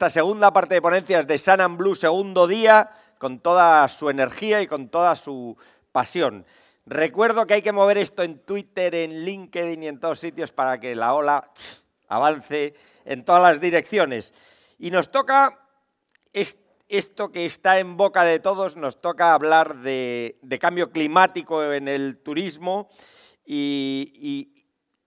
esta segunda parte de ponencias de Sun and Blue, segundo día, con toda su energía y con toda su pasión. Recuerdo que hay que mover esto en Twitter, en LinkedIn y en todos sitios para que la ola avance en todas las direcciones. Y nos toca esto que está en boca de todos, nos toca hablar de cambio climático en el turismo y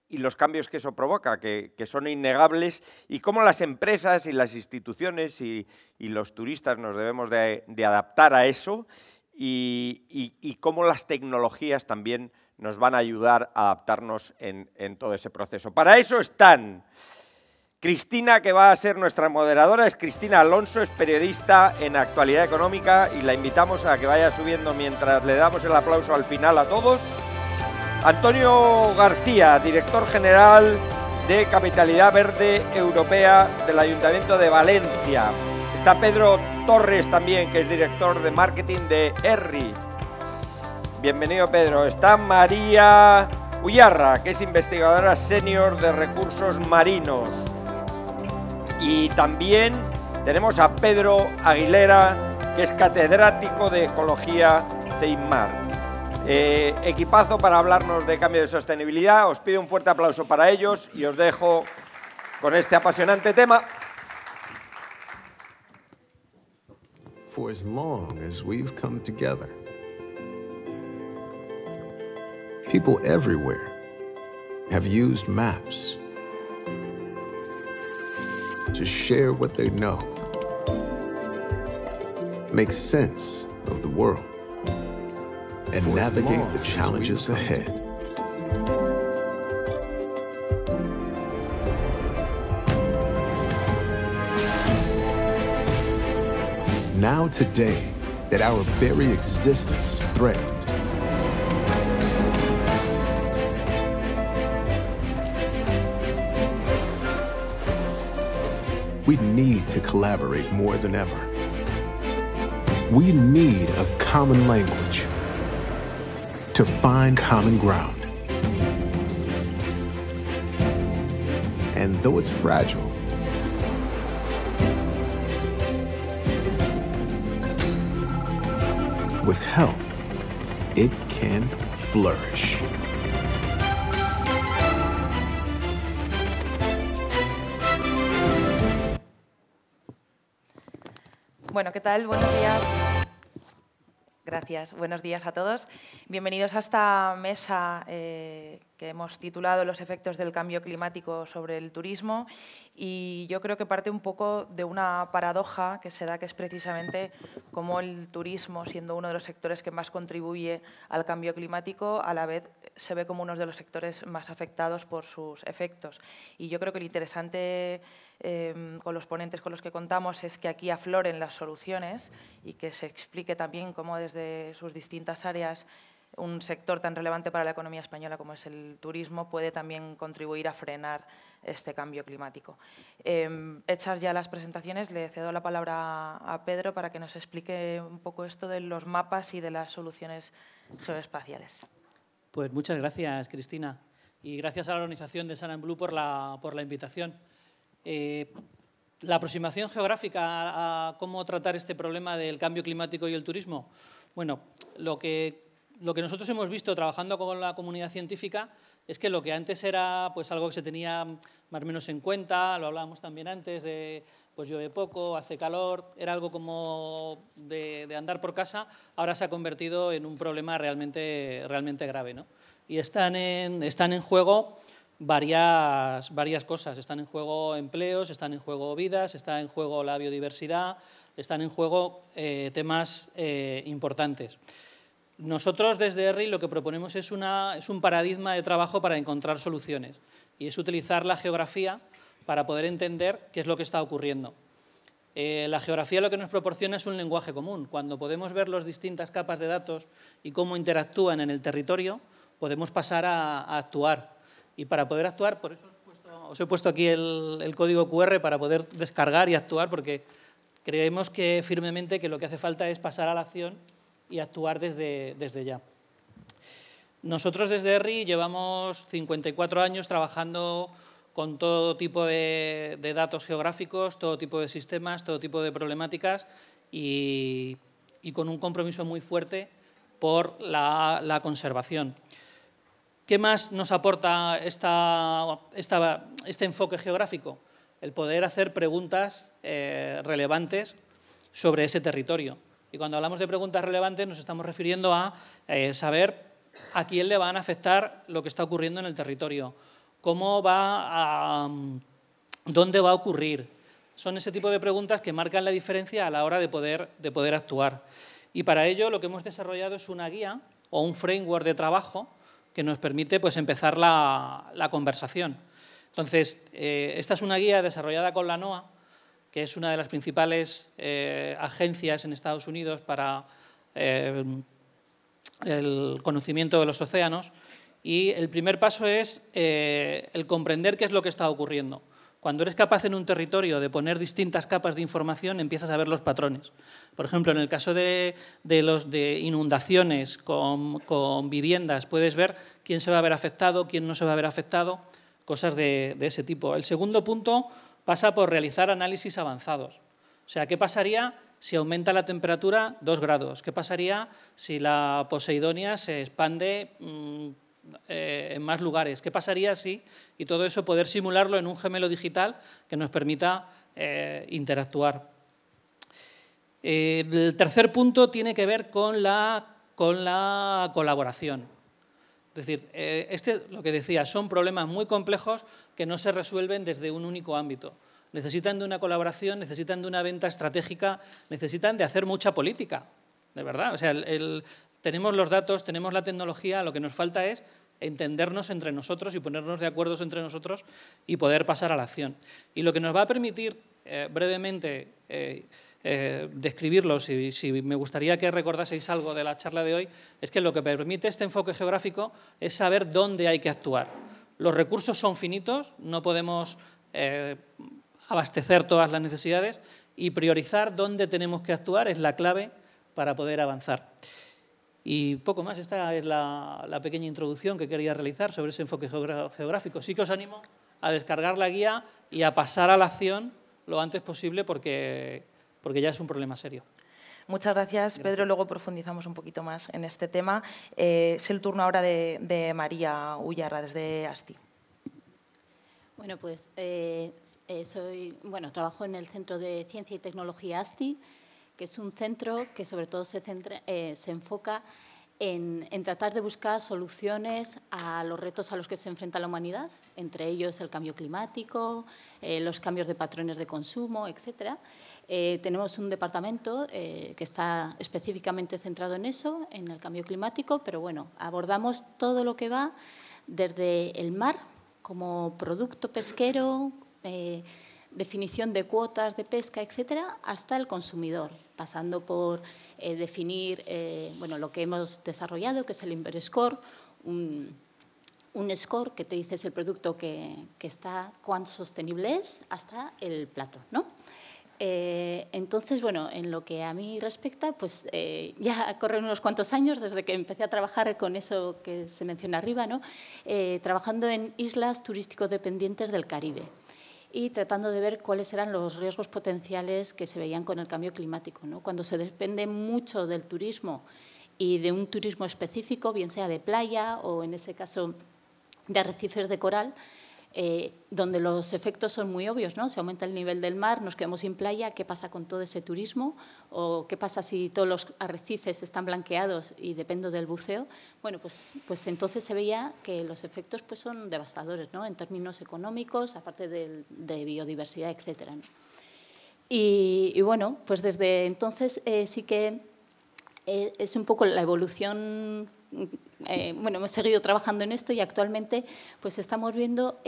los cambios que eso provoca, que son innegables, y cómo las empresas y las instituciones y los turistas nos debemos de adaptar a eso, y cómo las tecnologías también nos van a ayudar a adaptarnos en todo ese proceso. Para eso están Cristina, que va a ser nuestra moderadora, es Cristina Alonso, es periodista en Actualidad Económica, y la invitamos a que vaya subiendo mientras le damos el aplauso al final a todos. Antonio García, director general de Capitalidad Verde Europea del Ayuntamiento de Valencia. Está Pedro Torres también, que es director de marketing de ERRI. Bienvenido, Pedro. Está María Uyarra, que es investigadora senior de recursos marinos. Y también tenemos a Pedro Aguilera, que es catedrático de Ecología CEIMAR. Equipazo para hablarnos de cambio de sostenibilidad. Os pido un fuerte aplauso para ellos y os dejo con este apasionante tema. For as long as we've come together, people everywhere have used maps to share what they know, make sense of the world, and navigate the challenges ahead. Now today, that our very existence is threatened, we need to collaborate more than ever. We need a common language to find common ground. And though it's fragile, with help, it can flourish. Bueno, ¿qué tal? Buenos días. Gracias. Buenos días a todos. Bienvenidos a esta mesa que hemos titulado Los efectos del cambio climático sobre el turismo, y yo creo que parte un poco de una paradoja que se da, que es precisamente cómo el turismo, siendo uno de los sectores que más contribuye al cambio climático, a la vez se ve como uno de los sectores más afectados por sus efectos. Y yo creo que lo interesante con los ponentes con los que contamos es que aquí afloren las soluciones y que se explique también cómo desde sus distintas áreas un sector tan relevante para la economía española como es el turismo puede también contribuir a frenar este cambio climático. Hechas ya las presentaciones, le cedo la palabra a Pedro para que nos explique un poco esto de los mapas y de las soluciones geoespaciales. Pues muchas gracias, Cristina, y gracias a la organización de Sun and Blue por la invitación. La aproximación geográfica a cómo tratar este problema del cambio climático y el turismo. Bueno, lo que nosotros hemos visto trabajando con la comunidad científica es que lo que antes era pues algo que se tenía más o menos en cuenta, lo hablábamos también antes, de pues llueve poco, hace calor, era algo como de andar por casa, ahora se ha convertido en un problema realmente grave, ¿no? Y están en juego varias cosas. Están en juego empleos, están en juego vidas, está en juego la biodiversidad, están en juego temas importantes. Nosotros desde ERRI lo que proponemos es un paradigma de trabajo para encontrar soluciones, y es utilizar la geografía para poder entender qué es lo que está ocurriendo. La geografía lo que nos proporciona es un lenguaje común. Cuando podemos ver las distintas capas de datos y cómo interactúan en el territorio, podemos pasar a actuar. Y para poder actuar, por eso os he puesto aquí el código QR para poder descargar y actuar, porque creemos firmemente que lo que hace falta es pasar a la acción y actuar desde ya. Nosotros desde ERRI llevamos 54 años trabajando con todo tipo de datos geográficos, todo tipo de sistemas, todo tipo de problemáticas y con un compromiso muy fuerte por la conservación. ¿Qué más nos aporta este enfoque geográfico? El poder hacer preguntas relevantes sobre ese territorio. Y cuando hablamos de preguntas relevantes nos estamos refiriendo a saber a quién le van a afectar lo que está ocurriendo en el territorio, dónde va a ocurrir. Son ese tipo de preguntas que marcan la diferencia a la hora de poder actuar. Y para ello lo que hemos desarrollado es una guía o un framework de trabajo que nos permite pues, empezar la conversación. Entonces, esta es una guía desarrollada con la NOAA, que es una de las principales agencias en Estados Unidos para el conocimiento de los océanos. Y el primer paso es el comprender qué es lo que está ocurriendo. Cuando eres capaz en un territorio de poner distintas capas de información, empiezas a ver los patrones. Por ejemplo, en el caso de inundaciones con viviendas, puedes ver quién se va a ver afectado, quién no se va a ver afectado, cosas de ese tipo. El segundo punto pasa por realizar análisis avanzados. O sea, ¿qué pasaría si aumenta la temperatura 2 grados? ¿Qué pasaría si la Poseidonia se expande en más lugares? ¿Qué pasaría si, y todo eso, poder simularlo en un gemelo digital que nos permita interactuar? El tercer punto tiene que ver con la colaboración. Es decir, lo que decía, son problemas muy complejos que no se resuelven desde un único ámbito. Necesitan de una colaboración, necesitan de una venta estratégica, necesitan de hacer mucha política, de verdad. O sea, tenemos los datos, tenemos la tecnología, lo que nos falta es entendernos entre nosotros y ponernos de acuerdo entre nosotros y poder pasar a la acción. Y lo que nos va a permitir, brevemente, describirlo, si me gustaría que recordaseis algo de la charla de hoy, es que lo que permite este enfoque geográfico es saber dónde hay que actuar. Los recursos son finitos, no podemos abastecer todas las necesidades y priorizar dónde tenemos que actuar es la clave para poder avanzar. Y poco más, esta es la pequeña introducción que quería realizar sobre ese enfoque geográfico. Sí que os animo a descargar la guía y a pasar a la acción lo antes posible porque ya es un problema serio. Muchas gracias, Pedro. Luego profundizamos un poquito más en este tema. Es el turno ahora de María Ullarra, desde ASTI. Bueno, pues trabajo en el Centro de Ciencia y Tecnología ASTI, que es un centro que sobre todo se enfoca en tratar de buscar soluciones a los retos a los que se enfrenta la humanidad, entre ellos el cambio climático, los cambios de patrones de consumo, etcétera. Tenemos un departamento que está específicamente centrado en eso, en el cambio climático, pero bueno, abordamos todo lo que va desde el mar como producto pesquero, definición de cuotas de pesca, etcétera, hasta el consumidor, pasando por definir lo que hemos desarrollado, que es el Inverscore, un score que te dice es el producto que está, cuán sostenible es, hasta el plato, ¿no? Entonces, bueno, en lo que a mí respecta, pues ya corren unos cuantos años desde que empecé a trabajar con eso que se menciona arriba, ¿no? Trabajando en islas turístico-dependientes del Caribe y tratando de ver cuáles eran los riesgos potenciales que se veían con el cambio climático, ¿no? Cuando se depende mucho del turismo y de un turismo específico, bien sea de playa o, en ese caso, de arrecifes de coral, donde los efectos son muy obvios, ¿no? Se aumenta el nivel del mar, nos quedamos sin playa, ¿qué pasa con todo ese turismo? ¿O qué pasa si todos los arrecifes están blanqueados y dependo del buceo? Bueno, pues entonces se veía que los efectos pues, son devastadores, ¿no? En términos económicos, aparte de biodiversidad, etcétera, ¿no? Y bueno, pues desde entonces sí que es un poco la evolución. Hemos seguido trabajando en esto y actualmente pues estamos viendo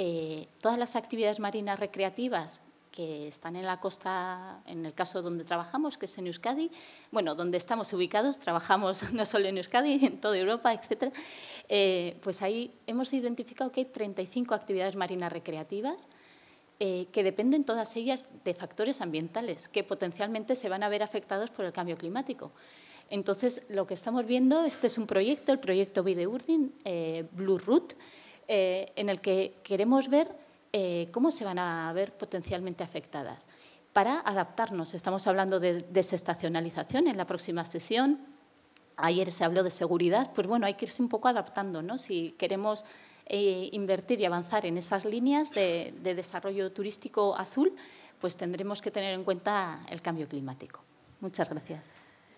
todas las actividades marinas recreativas que están en la costa, en el caso donde trabajamos, que es en Euskadi, bueno, donde estamos ubicados, trabajamos no solo en Euskadi, en toda Europa, etcétera. Pues ahí hemos identificado que hay 35 actividades marinas recreativas que dependen todas ellas de factores ambientales que potencialmente se van a ver afectados por el cambio climático. Entonces, lo que estamos viendo, este es un proyecto, el proyecto Bide Urdin, Blue Route, en el que queremos ver cómo se van a ver potencialmente afectadas. Para adaptarnos, estamos hablando de desestacionalización en la próxima sesión. Ayer se habló de seguridad, pues bueno, hay que irse un poco adaptando, ¿no? Si queremos invertir y avanzar en esas líneas de desarrollo turístico azul, pues tendremos que tener en cuenta el cambio climático. Muchas gracias.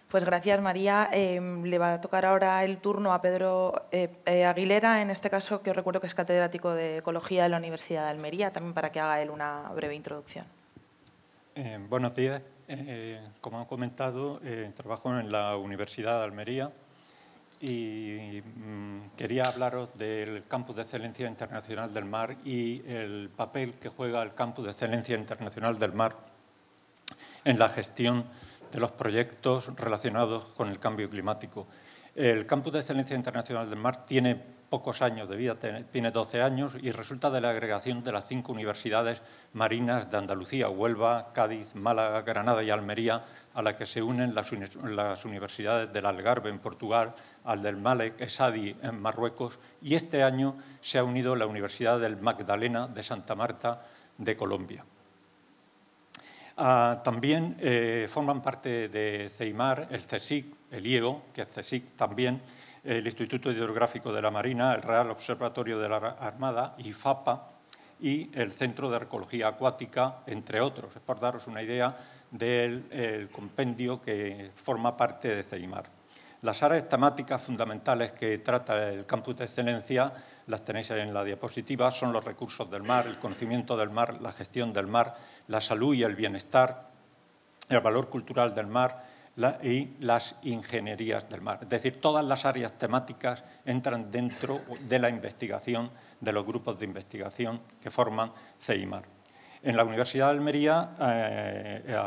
Pues gracias, María. Le va a tocar ahora el turno a Pedro Aguilera, en este caso, que os recuerdo que es catedrático de Ecología de la Universidad de Almería, también para que haga él una breve introducción. Buenos días. Como han comentado, trabajo en la Universidad de Almería y quería hablaros del Campus de Excelencia Internacional del Mar y el papel que juega el Campus de Excelencia Internacional del Mar en la gestión de los proyectos relacionados con el cambio climático. El Campus de Excelencia Internacional del Mar tiene pocos años de vida, tiene 12 años y resulta de la agregación de las 5 universidades marinas de Andalucía, Huelva, Cádiz, Málaga, Granada y Almería, a la que se unen las universidades del Algarve en Portugal, al del Malek Essadi en Marruecos, y este año se ha unido la Universidad del Magdalena de Santa Marta de Colombia. También forman parte de CEIMAR, el CSIC, el IEO, que es CSIC también, el Instituto Hidrográfico de la Marina, el Real Observatorio de la Armada, IFAPA y el Centro de Arqueología Acuática, entre otros. Es por daros una idea del compendio que forma parte de CEIMAR. Las áreas temáticas fundamentales que trata el Campus de Excelencia, las tenéis ahí en la diapositiva, son los recursos del mar, el conocimiento del mar, la gestión del mar, la salud y el bienestar, el valor cultural del mar y las ingenierías del mar. Es decir, todas las áreas temáticas entran dentro de la investigación, de los grupos de investigación que forman CEIMAR. En la Universidad de Almería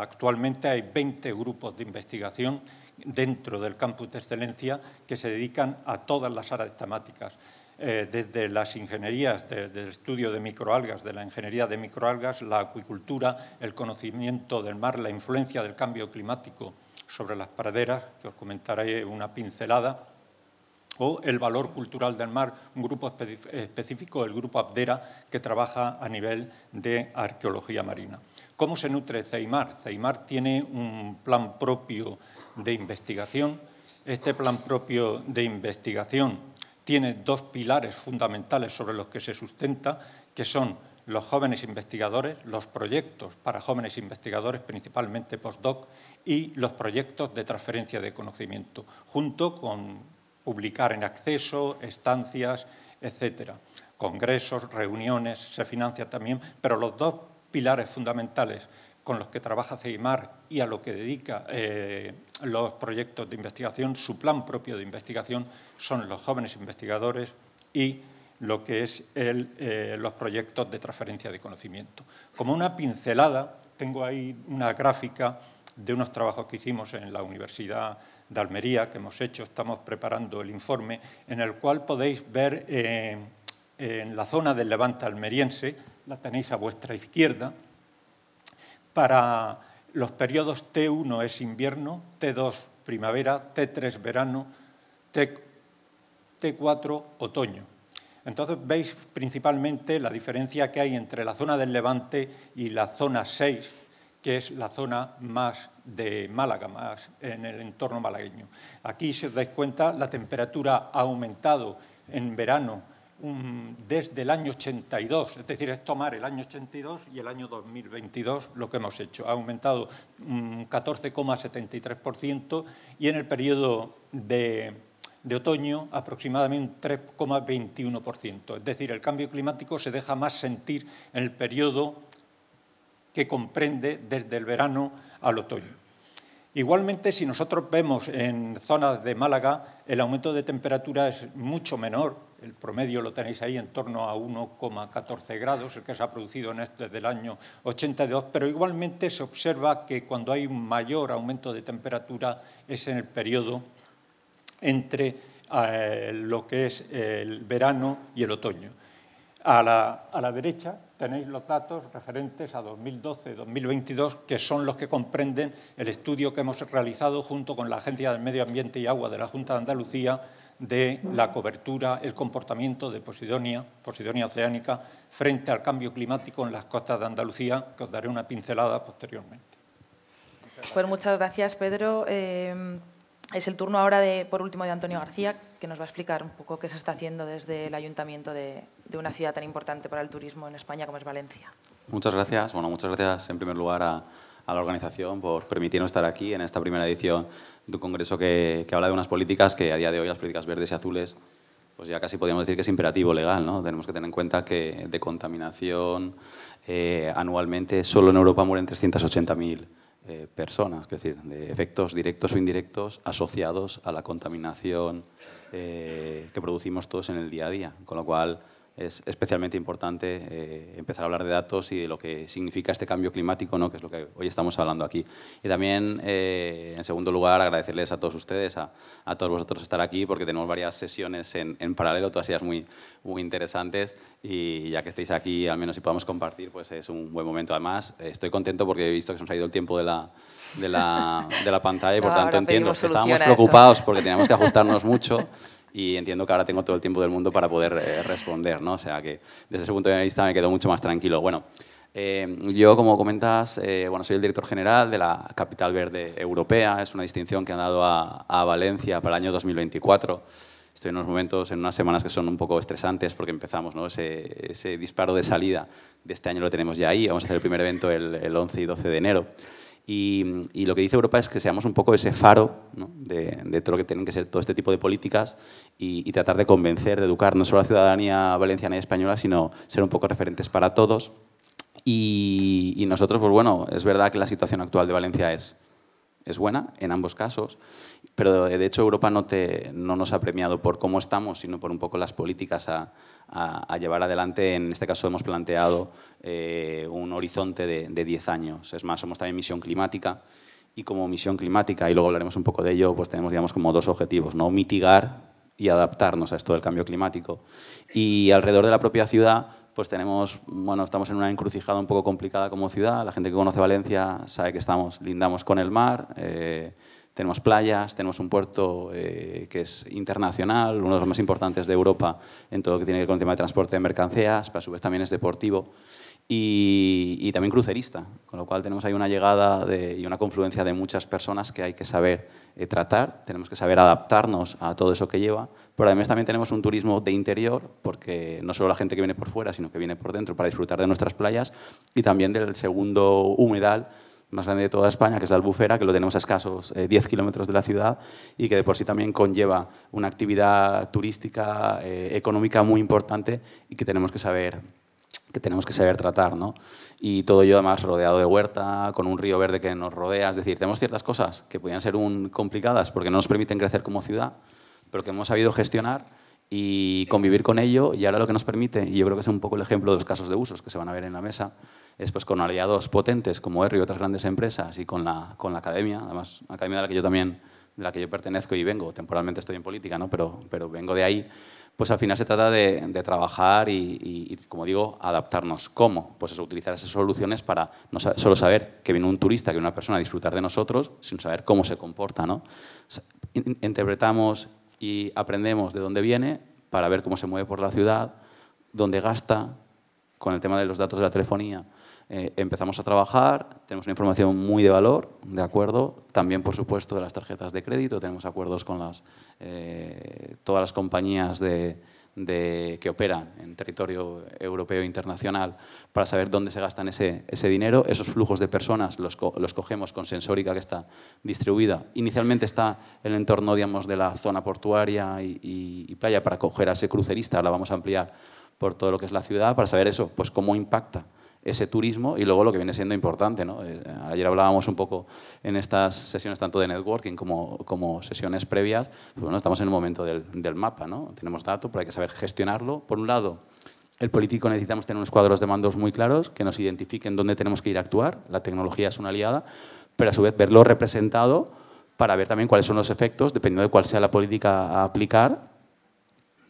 actualmente hay 20 grupos de investigación dentro del Campus de Excelencia que se dedican a todas las áreas temáticas, desde las ingenierías del estudio de microalgas, de la ingeniería de microalgas, la acuicultura, el conocimiento del mar, la influencia del cambio climático sobre las praderas, que os comentaré una pincelada, o el valor cultural del mar, un grupo específico, el grupo Abdera, que trabaja a nivel de arqueología marina. ¿Cómo se nutre CEIMAR? CEIMAR tiene un plan propio de investigación. Este plan propio de investigación tiene 2 pilares fundamentales sobre los que se sustenta, que son los jóvenes investigadores, los proyectos para jóvenes investigadores, principalmente postdoc, y los proyectos de transferencia de conocimiento, junto con publicar en acceso, estancias, etcétera. Congresos, reuniones, se financia también, pero los 2 pilares fundamentales con los que trabaja CEIMAR y a lo que dedica los proyectos de investigación, su plan propio de investigación, son los jóvenes investigadores y lo que es los proyectos de transferencia de conocimiento. Como una pincelada, tengo ahí una gráfica de unos trabajos que hicimos en la Universidad de Almería, que hemos hecho, estamos preparando el informe, en el cual podéis ver en la zona del Levante almeriense, la tenéis a vuestra izquierda, para los periodos T1 es invierno, T2 primavera, T3 verano, T4 otoño. Entonces veis principalmente la diferencia que hay entre la zona del Levante y la zona 6, que es la zona más de Málaga, más en el entorno malagueño. Aquí, si os dais cuenta, la temperatura ha aumentado en verano desde el año 82, es decir, es tomar el año 82 y el año 2022 lo que hemos hecho. Ha aumentado un 14,73% y en el periodo de otoño aproximadamente un 3,21%. Es decir, el cambio climático se deja más sentir en el periodo que comprende desde el verano al otoño. Igualmente, si nosotros vemos en zonas de Málaga, el aumento de temperatura es mucho menor. El promedio lo tenéis ahí en torno a 1,14 grados, el que se ha producido desde el año 82, pero igualmente se observa que cuando hay un mayor aumento de temperatura es en el periodo entre lo que es el verano y el otoño. A la derecha tenéis los datos referentes a 2012-2022, que son los que comprenden el estudio que hemos realizado junto con la Agencia del Medio Ambiente y Agua de la Junta de Andalucía de la cobertura, el comportamiento de Posidonia oceánica frente al cambio climático en las costas de Andalucía, que os daré una pincelada posteriormente. Pues muchas gracias, Pedro. Es el turno ahora, por último, de Antonio García, que nos va a explicar un poco qué se está haciendo desde el ayuntamiento de una ciudad tan importante para el turismo en España como es Valencia. Muchas gracias. Bueno, muchas gracias en primer lugar a la organización por permitirnos estar aquí en esta primera edición de un congreso que habla de unas políticas que a día de hoy, las políticas verdes y azules, pues ya casi podríamos decir que es imperativo legal, ¿no? Tenemos que tener en cuenta que de contaminación anualmente solo en Europa mueren 380.000 personas, es decir, de efectos directos o indirectos asociados a la contaminación que producimos todos en el día a día, con lo cual es especialmente importante empezar a hablar de datos y de lo que significa este cambio climático, ¿no? Que es lo que hoy estamos hablando aquí. Y también, en segundo lugar, agradecerles a todos ustedes, a todos vosotros estar aquí, porque tenemos varias sesiones en paralelo, todas ellas muy interesantes, y ya que estéis aquí, al menos si podamos compartir, pues es un buen momento. Además, estoy contento porque he visto que se nos ha ido el tiempo de la pantalla y por tanto entiendo que estábamos preocupados porque teníamos que ajustarnos mucho. Y entiendo que ahora tengo todo el tiempo del mundo para poder responder, ¿no? O sea que desde ese punto de vista me quedo mucho más tranquilo. Bueno, yo, como comentas, bueno, soy el director general de la Capital Verde Europea. Es una distinción que han dado a Valencia para el año 2024. Estoy en unos momentos, en unas semanas que son un poco estresantes porque empezamos, ¿no? Ese disparo de salida de este año lo tenemos ya ahí. Vamos a hacer el primer evento el 11 y 12 de enero. Y lo que dice Europa es que seamos un poco ese faro, ¿no? de todo lo que tienen que ser todo este tipo de políticas y tratar de convencer, de educar no solo a la ciudadanía valenciana y española, sino ser un poco referentes para todos. Y nosotros, pues bueno, es verdad que la situación actual de Valencia es buena en ambos casos, pero de hecho Europa no nos ha premiado por cómo estamos, sino por un poco las políticas a llevar adelante. En este caso hemos planteado un horizonte de 10 años. Es más, somos también misión climática y como misión climática, y luego hablaremos un poco de ello, pues tenemos, digamos, como dos objetivos, ¿no? Mitigar y adaptarnos a esto del cambio climático. Y alrededor de la propia ciudad, pues tenemos, bueno, estamos en una encrucijada un poco complicada como ciudad. La gente que conoce Valencia sabe que lindamos con el mar, tenemos playas, tenemos un puerto que es internacional, uno de los más importantes de Europa en todo lo que tiene que ver con el tema de transporte de mercancías, pero a su vez también es deportivo y también crucerista, con lo cual tenemos ahí una llegada y una confluencia de muchas personas que hay que saber tratar, tenemos que saber adaptarnos a todo eso que lleva, pero además también tenemos un turismo de interior, porque no solo la gente que viene por fuera, sino que viene por dentro para disfrutar de nuestras playas y también del segundo humedal más grande de toda España, que es la Albufera, que lo tenemos a escasos 10 kilómetros de la ciudad y que de por sí también conlleva una actividad turística, económica muy importante y que tenemos que saber tratar, ¿no? Y todo ello además rodeado de huerta, con un río verde que nos rodea. Es decir, tenemos ciertas cosas que podían ser complicadas porque no nos permiten crecer como ciudad, pero que hemos sabido gestionar y convivir con ello, y ahora lo que nos permite, y yo creo que es un poco el ejemplo de los casos de usos que se van a ver en la mesa, es pues con aliados potentes como ERRI y otras grandes empresas y con la academia, además una academia de la que yo pertenezco y vengo, temporalmente estoy en política, ¿no? pero vengo de ahí, pues al final se trata de trabajar y, como digo, adaptarnos. ¿Cómo? Pues eso, utilizar esas soluciones para no solo saber que viene un turista, que viene una persona a disfrutar de nosotros, sino saber cómo se comporta, ¿no? Interpretamos y aprendemos de dónde viene para ver cómo se mueve por la ciudad, dónde gasta. Con el tema de los datos de la telefonía empezamos a trabajar, tenemos una información muy de valor, ¿de acuerdo? También, por supuesto, de las tarjetas de crédito, tenemos acuerdos con todas las compañías que operan en territorio europeo e internacional para saber dónde se gastan ese dinero. Esos flujos de personas los cogemos con sensórica que está distribuida. Inicialmente está en el entorno, digamos, de la zona portuaria y playa para coger a ese crucerista, ahora vamos a ampliar por todo lo que es la ciudad para saber eso, pues cómo impacta ese turismo y luego lo que viene siendo importante, ¿no? Ayer hablábamos un poco en estas sesiones tanto de networking como sesiones previas, pues bueno, estamos en el momento del mapa, ¿no? Tenemos datos, pero hay que saber gestionarlo. Por un lado, el político necesitamos tener unos cuadros de mandos muy claros que nos identifiquen dónde tenemos que ir a actuar, la tecnología es una aliada, pero a su vez verlo representado para ver también cuáles son los efectos, dependiendo de cuál sea la política a aplicar,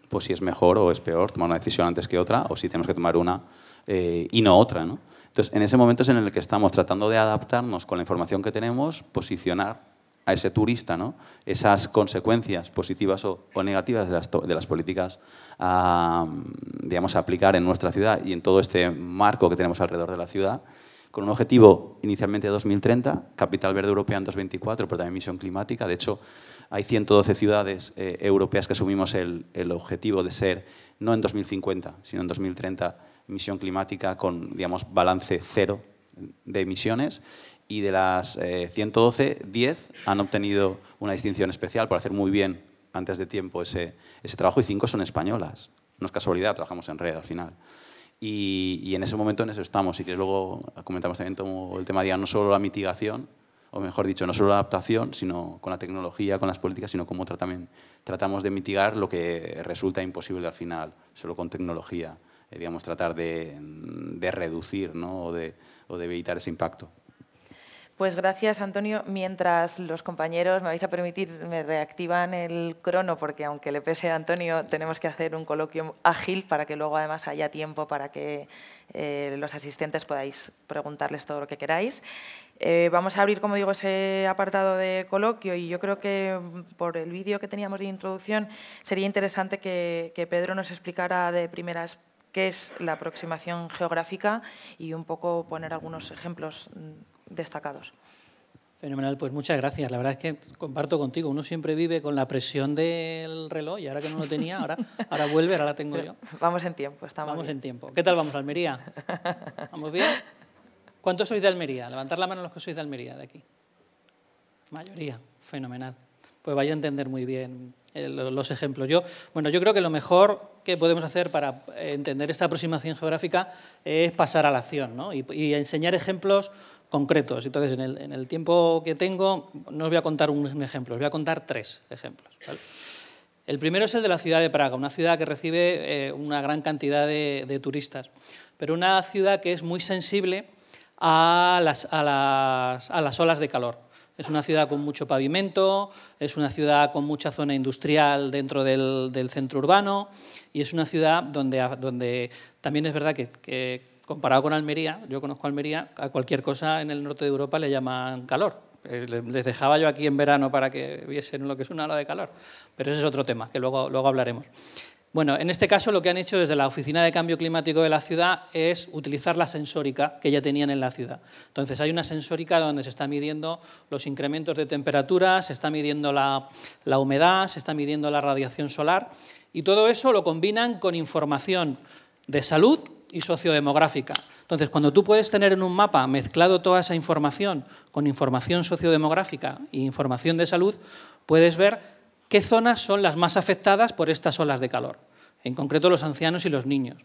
pues si es mejor o es peor tomar una decisión antes que otra o si tenemos que tomar una y no otra, ¿no? Entonces, en ese momento es en el que estamos tratando de adaptarnos con la información que tenemos, posicionar a ese turista, ¿no? Esas consecuencias positivas o negativas de las políticas digamos, a aplicar en nuestra ciudad y en todo este marco que tenemos alrededor de la ciudad, con un objetivo inicialmente de 2030, Capital Verde Europea en 2024, pero también misión climática. De hecho, hay 112 ciudades europeas que asumimos el objetivo de ser, no en 2050, sino en 2030, misión climática con, digamos, balance cero de emisiones. Y de las 112, 10 han obtenido una distinción especial por hacer muy bien antes de tiempo ese trabajo, y 5 son españolas. No es casualidad, trabajamos en red al final. Y en ese momento en eso estamos. Y que luego comentamos también todo el tema de no solo la mitigación, o mejor dicho, no solo la adaptación, sino con la tecnología, con las políticas, sino cómo tratamos de mitigar lo que resulta imposible al final, solo con tecnología. Digamos, tratar de reducir, ¿no? o de evitar ese impacto. Pues gracias, Antonio. Mientras los compañeros, me vais a permitir, me reactivan el crono, porque aunque le pese a Antonio, tenemos que hacer un coloquio ágil para que luego además haya tiempo para que los asistentes podáis preguntarles todo lo que queráis. Vamos a abrir, como digo, ese apartado de coloquio, y yo creo que por el vídeo que teníamos de introducción sería interesante que Pedro nos explicara de primeras qué es la aproximación geográfica y un poco poner algunos ejemplos destacados. Fenomenal, pues muchas gracias. La verdad es que comparto contigo, uno siempre vive con la presión del reloj, y ahora que no lo tenía, ahora vuelve, ahora la tengo yo. Vamos en tiempo, Vamos bien. en tiempo. ¿Qué tal vamos, Almería? ¿Vamos bien? ¿Cuántos sois de Almería? Levantar la mano los que sois de Almería, de aquí. Mayoría, fenomenal. Pues vais a entender muy bien los ejemplos. Yo creo que lo mejor que podemos hacer para entender esta aproximación geográfica es pasar a la acción, ¿no? y enseñar ejemplos concretos. Entonces, en el tiempo que tengo, no os voy a contar un ejemplo, os voy a contar 3 ejemplos, ¿vale? El primero es el de la ciudad de Praga, una ciudad que recibe una gran cantidad de turistas, pero una ciudad que es muy sensible a las olas de calor. Es una ciudad con mucho pavimento, es una ciudad con mucha zona industrial dentro del centro urbano, y es una ciudad donde también es verdad que comparado con Almería, yo conozco Almería, a cualquier cosa en el norte de Europa le llaman calor. Les dejaba yo aquí en verano para que viesen lo que es una ola de calor, pero ese es otro tema, que luego hablaremos. Bueno, en este caso lo que han hecho desde la Oficina de Cambio Climático de la ciudad es utilizar la sensórica que ya tenían en la ciudad. Entonces hay una sensórica donde se está midiendo los incrementos de temperatura, se está midiendo la humedad, se está midiendo la radiación solar, y todo eso lo combinan con información de salud y sociodemográfica. Entonces, cuando tú puedes tener en un mapa mezclado toda esa información con información sociodemográfica e información de salud, puedes ver qué zonas son las más afectadas por estas olas de calor, en concreto los ancianos y los niños.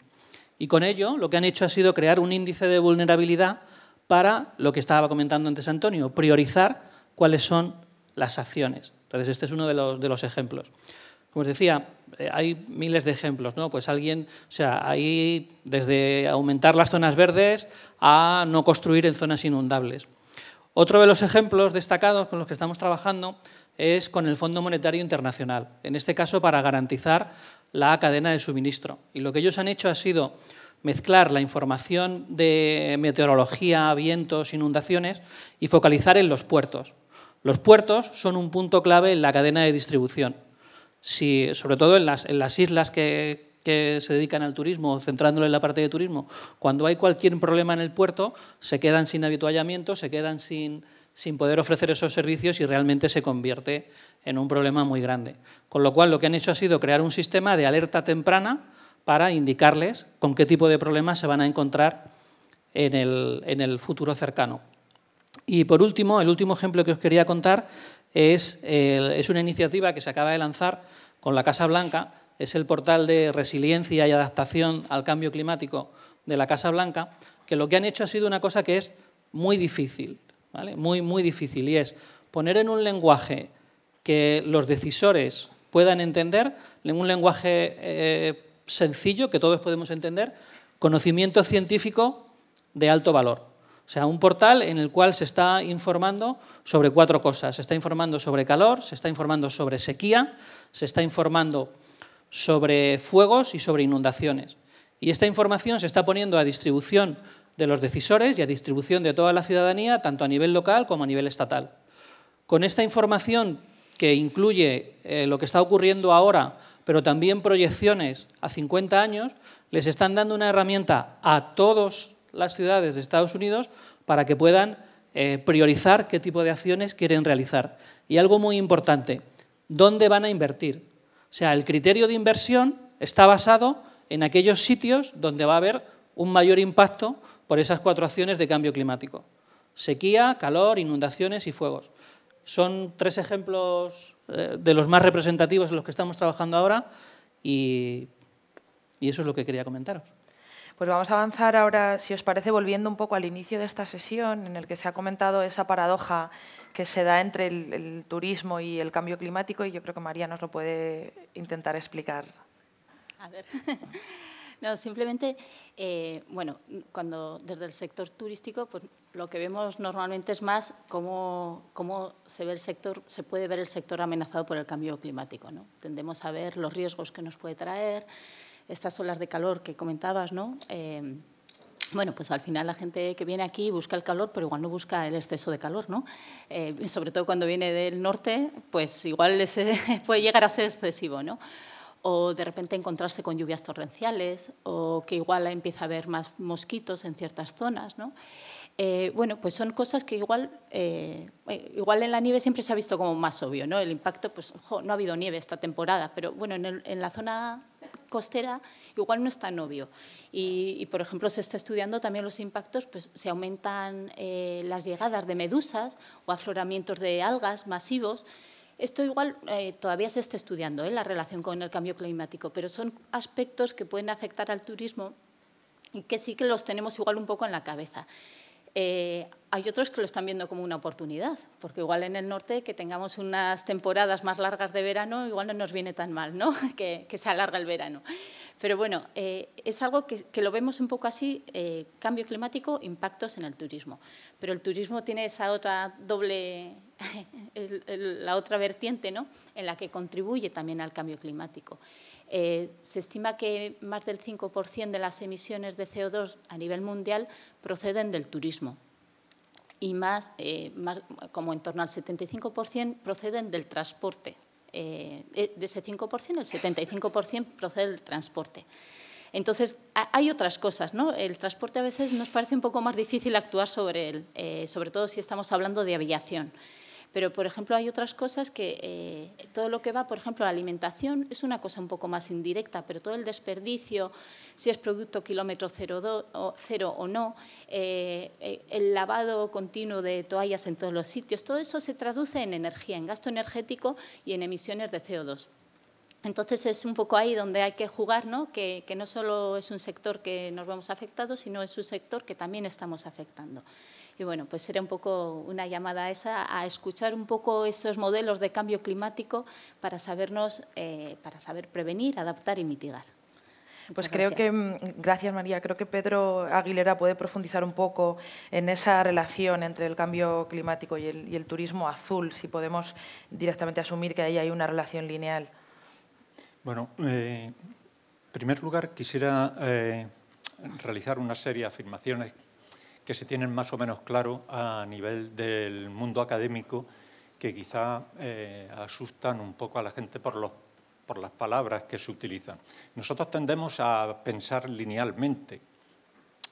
Y con ello lo que han hecho ha sido crear un índice de vulnerabilidad para, lo que estaba comentando antes Antonio, priorizar cuáles son las acciones. Entonces, este es uno de los ejemplos. Como os decía, hay miles de ejemplos, ¿no? Pues hay desde aumentar las zonas verdes a no construir en zonas inundables. Otro de los ejemplos destacados con los que estamos trabajando es con el Fondo Monetario Internacional, en este caso para garantizar la cadena de suministro. Y lo que ellos han hecho ha sido mezclar la información de meteorología, vientos, inundaciones y focalizar en los puertos. Los puertos son un punto clave en la cadena de distribución. Sobre todo en las islas que se dedican al turismo, centrándolo en la parte de turismo, cuando hay cualquier problema en el puerto, se quedan sin avituallamiento, se quedan sin poder ofrecer esos servicios, y realmente se convierte en un problema muy grande. Con lo cual, lo que han hecho ha sido crear un sistema de alerta temprana para indicarles con qué tipo de problemas se van a encontrar en el futuro cercano. Y por último, el último ejemplo que os quería contar es una iniciativa que se acaba de lanzar con la Casa Blanca. Es el portal de resiliencia y adaptación al cambio climático de la Casa Blanca, que lo que han hecho ha sido una cosa que es muy difícil, ¿vale? Muy difícil, y es poner en un lenguaje que los decisores puedan entender, en un lenguaje sencillo que todos podemos entender, conocimiento científico de alto valor. O sea, un portal en el cual se está informando sobre 4 cosas. Se está informando sobre calor, se está informando sobre sequía, se está informando sobre fuegos y sobre inundaciones. Y esta información se está poniendo a distribución de los decisores y a distribución de toda la ciudadanía, tanto a nivel local como a nivel estatal. Con esta información que incluye lo que está ocurriendo ahora, pero también proyecciones a 50 años, les están dando una herramienta a todas las ciudades de Estados Unidos para que puedan priorizar qué tipo de acciones quieren realizar. Y algo muy importante, ¿dónde van a invertir? O sea, el criterio de inversión está basado en aquellos sitios donde va a haber un mayor impacto por esas 4 acciones de cambio climático: sequía, calor, inundaciones y fuegos. Son 3 ejemplos de los más representativos en los que estamos trabajando ahora y eso es lo que quería comentaros. Pues vamos a avanzar ahora, si os parece, volviendo un poco al inicio de esta sesión, en el que se ha comentado esa paradoja que se da entre el turismo y el cambio climático, y yo creo que María nos lo puede intentar explicar. A ver. No, simplemente, bueno, cuando desde el sector turístico, pues lo que vemos normalmente es más cómo se ve el sector, se puede ver el sector amenazado por el cambio climático, ¿no? Tendemos a ver los riesgos que nos puede traer, estas olas de calor que comentabas, ¿no? Bueno, pues al final la gente que viene aquí busca el calor, pero igual no busca el exceso de calor, ¿no? Sobre todo cuando viene del norte, pues igual puede llegar a ser excesivo, ¿no? O de repente encontrarse con lluvias torrenciales, o que igual empieza a haber más mosquitos en ciertas zonas, ¿no? Bueno, pues son cosas que igual en la nieve siempre se ha visto como más obvio, ¿no? El impacto, pues no ha habido nieve esta temporada, pero bueno, en la zona costera igual no es tan obvio. Y por ejemplo, se está estudiando también los impactos, pues se aumentan las llegadas de medusas o afloramientos de algas masivos. Esto igual todavía se está estudiando, la relación con el cambio climático, pero son aspectos que pueden afectar al turismo y que sí que los tenemos igual un poco en la cabeza. Hay otros que lo están viendo como una oportunidad, porque igual en el norte que tengamos unas temporadas más largas de verano, igual no nos viene tan mal, ¿no? que se alarga el verano. Pero bueno, es algo que lo vemos un poco así, cambio climático, impactos en el turismo. Pero el turismo tiene esa otra doble, la otra vertiente, ¿no? En la que contribuye también al cambio climático. Se estima que más del 5% de las emisiones de CO2 a nivel mundial proceden del turismo y más como en torno al 75% proceden del transporte. De ese 5%, el 75% procede del transporte. Entonces, hay otras cosas, ¿no? El transporte a veces nos parece un poco más difícil actuar sobre él, sobre todo si estamos hablando de aviación. Pero, por ejemplo, hay otras cosas que todo lo que va, por ejemplo, la alimentación es una cosa un poco más indirecta, pero todo el desperdicio, si es producto kilómetro cero o no, el lavado continuo de toallas en todos los sitios, todo eso se traduce en energía, en gasto energético y en emisiones de CO2. Entonces, es un poco ahí donde hay que jugar, ¿no? Que no solo es un sector que nos vemos afectados, sino es un sector que también estamos afectando. Y bueno, pues era un poco una llamada a esa, a escuchar un poco esos modelos de cambio climático para saber prevenir, adaptar y mitigar. Pues creo que, gracias María, creo que Pedro Aguilera puede profundizar un poco en esa relación entre el cambio climático y el turismo azul, si podemos directamente asumir que ahí hay una relación lineal. Bueno, en primer lugar quisiera realizar una serie de afirmaciones que se tienen más o menos claro a nivel del mundo académico, que quizá asustan un poco a la gente por las palabras que se utilizan. Nosotros tendemos a pensar linealmente.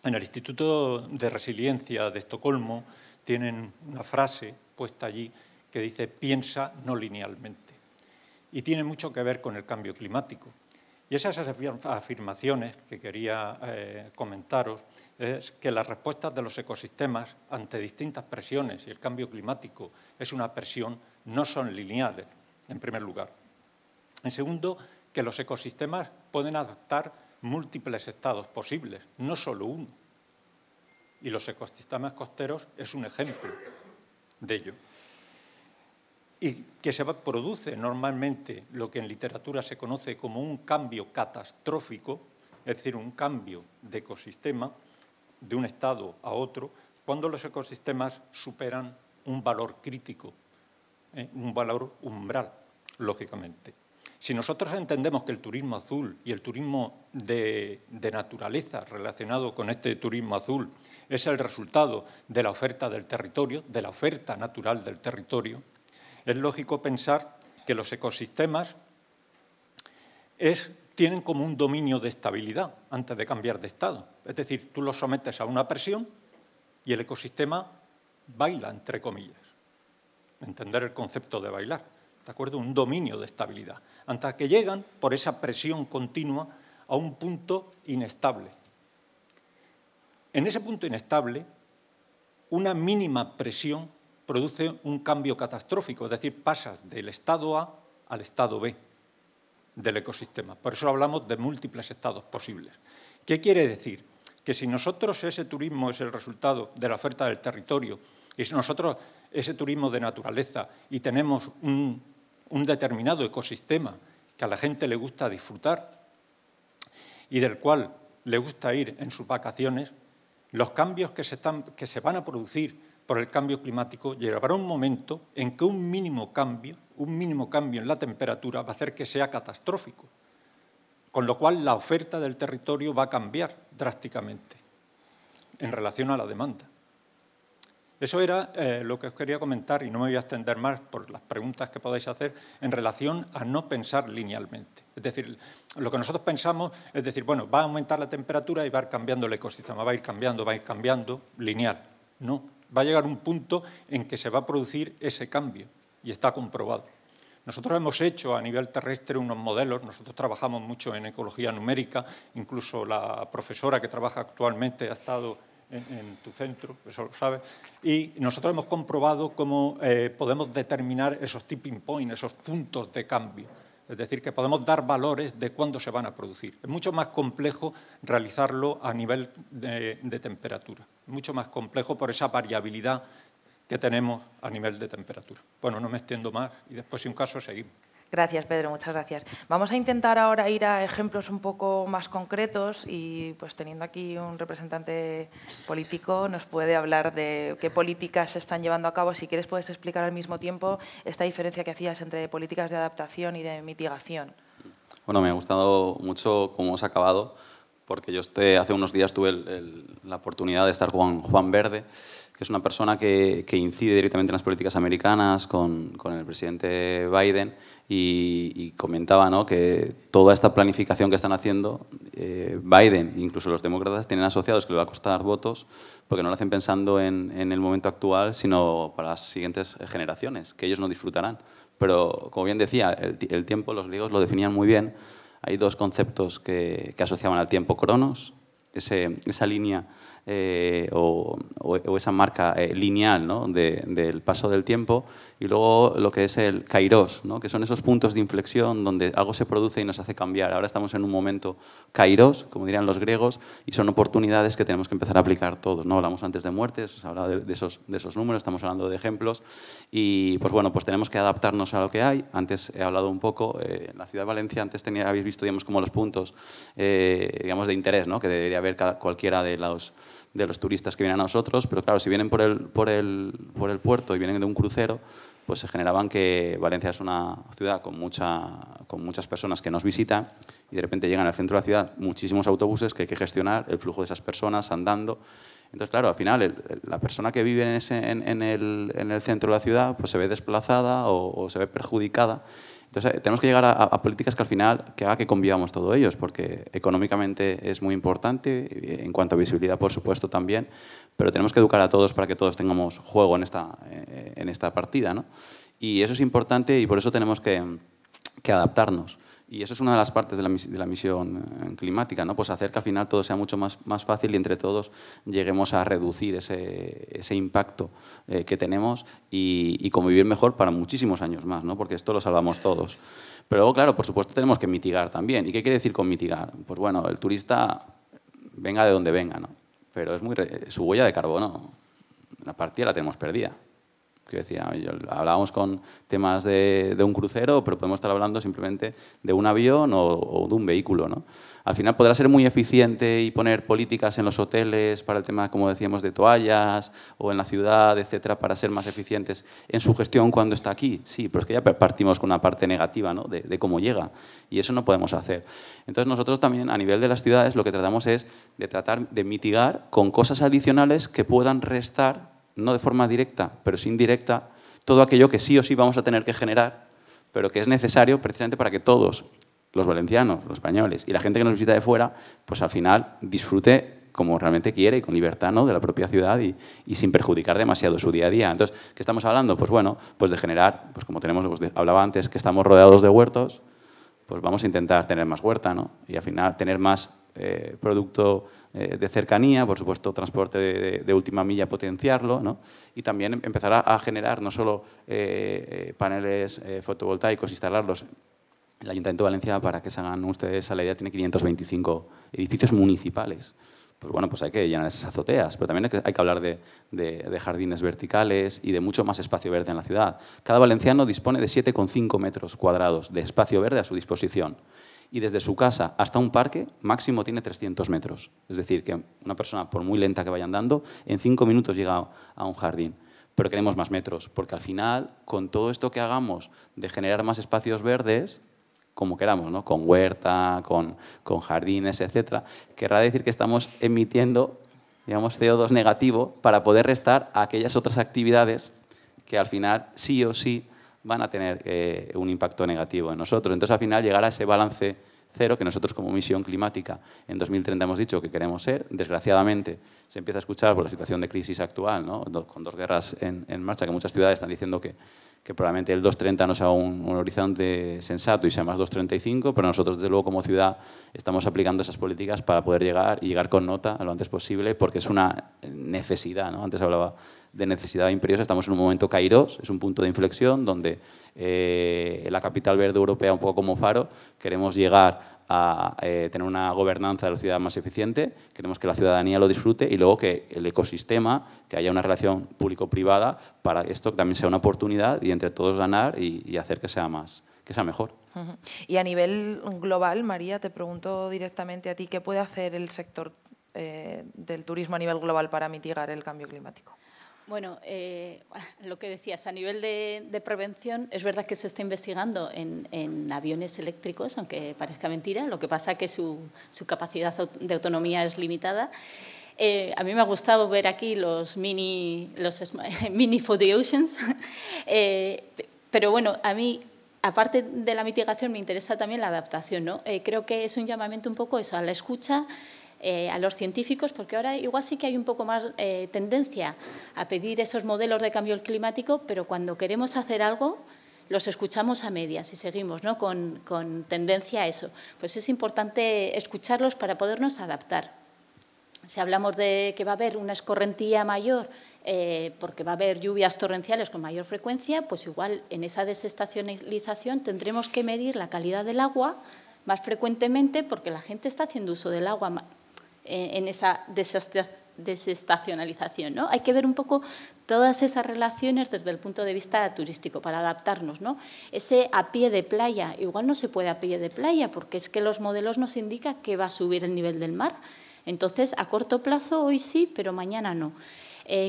En el Instituto de Resiliencia de Estocolmo tienen una frase puesta allí que dice «piensa no linealmente». Y tiene mucho que ver con el cambio climático. Y esas afirmaciones que quería comentaros es que las respuestas de los ecosistemas ante distintas presiones, y el cambio climático es una presión, no son lineales, en primer lugar. En segundo, que los ecosistemas pueden adaptar múltiples estados posibles, no solo uno. Y los ecosistemas costeros es un ejemplo de ello. Y que se produce normalmente lo que en literatura se conoce como un cambio catastrófico, es decir, un cambio de ecosistema de un estado a otro, cuando los ecosistemas superan un valor crítico, un valor umbral, lógicamente. Si nosotros entendemos que el turismo azul y el turismo de naturaleza relacionado con este turismo azul es el resultado de la oferta del territorio, de la oferta natural del territorio, es lógico pensar que los ecosistemas tienen como un dominio de estabilidad antes de cambiar de estado. Es decir, tú los sometes a una presión y el ecosistema baila, entre comillas. Entender el concepto de bailar, ¿de acuerdo? Un dominio de estabilidad. Hasta que llegan, por esa presión continua, a un punto inestable. En ese punto inestable, una mínima presión produce un cambio catastrófico, es decir, pasas del estado A al estado B del ecosistema. Por eso hablamos de múltiples estados posibles. ¿Qué quiere decir? Que si nosotros ese turismo es el resultado de la oferta del territorio, y si nosotros ese turismo de naturaleza y tenemos un determinado ecosistema que a la gente le gusta disfrutar y del cual le gusta ir en sus vacaciones, los cambios que se van a producir por el cambio climático llegará un momento en que un mínimo cambio en la temperatura va a hacer que sea catastrófico, con lo cual la oferta del territorio va a cambiar drásticamente en relación a la demanda. Eso era lo que os quería comentar y no me voy a extender más por las preguntas que podáis hacer en relación a no pensar linealmente. Es decir, lo que nosotros pensamos es decir, bueno, va a aumentar la temperatura y va a ir cambiando el ecosistema, va a ir cambiando lineal. No, va a llegar un punto en que se va a producir ese cambio y está comprobado. Nosotros hemos hecho a nivel terrestre unos modelos, nosotros trabajamos mucho en ecología numérica, incluso la profesora que trabaja actualmente ha estado en tu centro, eso lo sabes, y nosotros hemos comprobado cómo podemos determinar esos tipping points, esos puntos de cambio. Es decir, que podemos dar valores de cuándo se van a producir. Es mucho más complejo realizarlo a nivel de temperatura, mucho más complejo por esa variabilidad que tenemos a nivel de temperatura. Bueno, no me extiendo más y después, si un caso, seguimos. Gracias, Pedro, muchas gracias. Vamos a intentar ahora ir a ejemplos un poco más concretos y, pues, teniendo aquí un representante político, nos puede hablar de qué políticas se están llevando a cabo. Si quieres, puedes explicar al mismo tiempo esta diferencia que hacías entre políticas de adaptación y de mitigación. Bueno, me ha gustado mucho cómo os ha acabado, porque yo hace unos días tuve la oportunidad de estar con Juan Verde, que es una persona que incide directamente en las políticas americanas con el presidente Biden y comentaba, ¿no?, que toda esta planificación que están haciendo Biden, incluso los demócratas, tienen asociados que le va a costar votos porque no lo hacen pensando en el momento actual, sino para las siguientes generaciones, que ellos no disfrutarán. Pero, como bien decía, el tiempo, los griegos lo definían muy bien. Hay dos conceptos que asociaban al tiempo: cronos, esa línea o esa marca lineal, ¿no?, del paso del tiempo, y luego lo que es el kairos, ¿no?, que son esos puntos de inflexión donde algo se produce y nos hace cambiar. Ahora estamos en un momento kairos, como dirían los griegos, y son oportunidades que tenemos que empezar a aplicar todos, ¿no? Hablamos antes de muertes, se hablaba de esos números, estamos hablando de ejemplos y, pues bueno, pues tenemos que adaptarnos a lo que hay. Antes he hablado un poco, en la ciudad de Valencia antes habéis visto, digamos, como los puntos digamos, de interés, ¿no?, que debería haber cualquiera de los turistas que vienen a nosotros, pero claro, si vienen por el puerto y vienen de un crucero, pues se generaban que Valencia es una ciudad con muchas personas que nos visitan y de repente llegan al centro de la ciudad muchísimos autobuses que hay que gestionar el flujo de esas personas andando. Entonces, claro, al final la persona que vive en el centro de la ciudad pues se ve desplazada o se ve perjudicada. Entonces, tenemos que llegar a políticas que al final que haga que convivamos todos ellos, porque económicamente es muy importante, en cuanto a visibilidad, por supuesto, también, pero tenemos que educar a todos para que todos tengamos juego en esta partida, ¿no? Y eso es importante y por eso tenemos que adaptarnos. Y eso es una de las partes de la misión climática, ¿no? Pues hacer que al final todo sea mucho más fácil y entre todos lleguemos a reducir ese impacto que tenemos y convivir mejor para muchísimos años más, ¿no? Porque esto lo salvamos todos. Pero luego, claro, por supuesto tenemos que mitigar también. ¿Y qué quiere decir con mitigar? Pues bueno, el turista venga de donde venga, ¿no? Pero su huella de carbono, la partida la tenemos perdida. Que decía, hablábamos con temas de un crucero, pero podemos estar hablando simplemente de un avión o de un vehículo, ¿no? Al final podrá ser muy eficiente y poner políticas en los hoteles para el tema, como decíamos, de toallas o en la ciudad, etcétera, para ser más eficientes en su gestión cuando está aquí. Sí, pero es que ya partimos con una parte negativa, ¿no?, de cómo llega, y eso no podemos hacer. Entonces nosotros también a nivel de las ciudades lo que tratamos es de tratar de mitigar con cosas adicionales que puedan restar, no de forma directa, pero sí indirecta, todo aquello que sí o sí vamos a tener que generar, pero que es necesario precisamente para que todos, los valencianos, los españoles y la gente que nos visita de fuera, pues al final disfrute como realmente quiere y con libertad, ¿no?, de la propia ciudad y sin perjudicar demasiado su día a día. Entonces, ¿qué estamos hablando? Pues bueno, pues de generar, pues como hablaba antes, que estamos rodeados de huertos, pues vamos a intentar tener más huerta, ¿no? Y al final tener más producto de cercanía, por supuesto transporte de última milla, potenciarlo, ¿no? Y también empezar a generar no solo paneles fotovoltaicos, instalarlos. El Ayuntamiento de Valencia, para que se hagan ustedes a la idea, tiene 525 edificios municipales. Pues bueno, pues hay que llenar esas azoteas, pero también hay que hablar de jardines verticales y de mucho más espacio verde en la ciudad. Cada valenciano dispone de 7,5 metros cuadrados de espacio verde a su disposición. Y desde su casa hasta un parque máximo tiene 300 metros. Es decir, que una persona, por muy lenta que vaya andando, en 5 minutos llega a un jardín. Pero queremos más metros, porque al final, con todo esto que hagamos de generar más espacios verdes, como queramos, ¿no?, con huerta, con jardines, etcétera, querrá decir que estamos emitiendo, digamos, CO2 negativo para poder restar a aquellas otras actividades que al final sí o sí van a tener un impacto negativo en nosotros. Entonces, al final, llegar a ese balance cero que nosotros como misión climática en 2030 hemos dicho que queremos ser. Desgraciadamente, se empieza a escuchar por la situación de crisis actual, ¿no?, con 2 guerras en marcha, que muchas ciudades están diciendo que probablemente el 230 no sea un horizonte sensato y sea más 235, pero nosotros, desde luego, como ciudad, estamos aplicando esas políticas para poder llegar con nota lo antes posible, porque es una necesidad, ¿no? Antes hablaba de necesidad imperiosa, estamos en un momento kairos, es un punto de inflexión donde la capital verde europea, un poco como faro, queremos llegar a tener una gobernanza de la ciudad más eficiente, queremos que la ciudadanía lo disfrute y luego que el ecosistema, que haya una relación público-privada para esto también sea una oportunidad y entre todos ganar y hacer que sea mejor. Y a nivel global, María, te pregunto directamente a ti, ¿qué puede hacer el sector del turismo a nivel global para mitigar el cambio climático? Bueno, lo que decías, a nivel de prevención, es verdad que se está investigando en aviones eléctricos, aunque parezca mentira, lo que pasa es que su capacidad de autonomía es limitada. A mí me ha gustado ver aquí los mini for the oceans, pero bueno, a mí, aparte de la mitigación, me interesa también la adaptación, ¿no? Creo que es un llamamiento un poco eso, a la escucha, a los científicos, porque ahora igual sí que hay un poco más tendencia a pedir esos modelos de cambio climático, pero cuando queremos hacer algo los escuchamos a medias y seguimos, ¿no?, con tendencia a eso. Pues es importante escucharlos para podernos adaptar. Si hablamos de que va a haber una escorrentía mayor porque va a haber lluvias torrenciales con mayor frecuencia, pues igual en esa desestacionalización tendremos que medir la calidad del agua más frecuentemente porque la gente está haciendo uso del agua en esa desestacionalización, ¿no? Hay que ver un poco todas esas relaciones desde el punto de vista turístico para adaptarnos, ¿no? Ese a pie de playa, igual no se puede a pie de playa porque es que los modelos nos indican que va a subir el nivel del mar. Entonces, a corto plazo hoy sí, pero mañana no.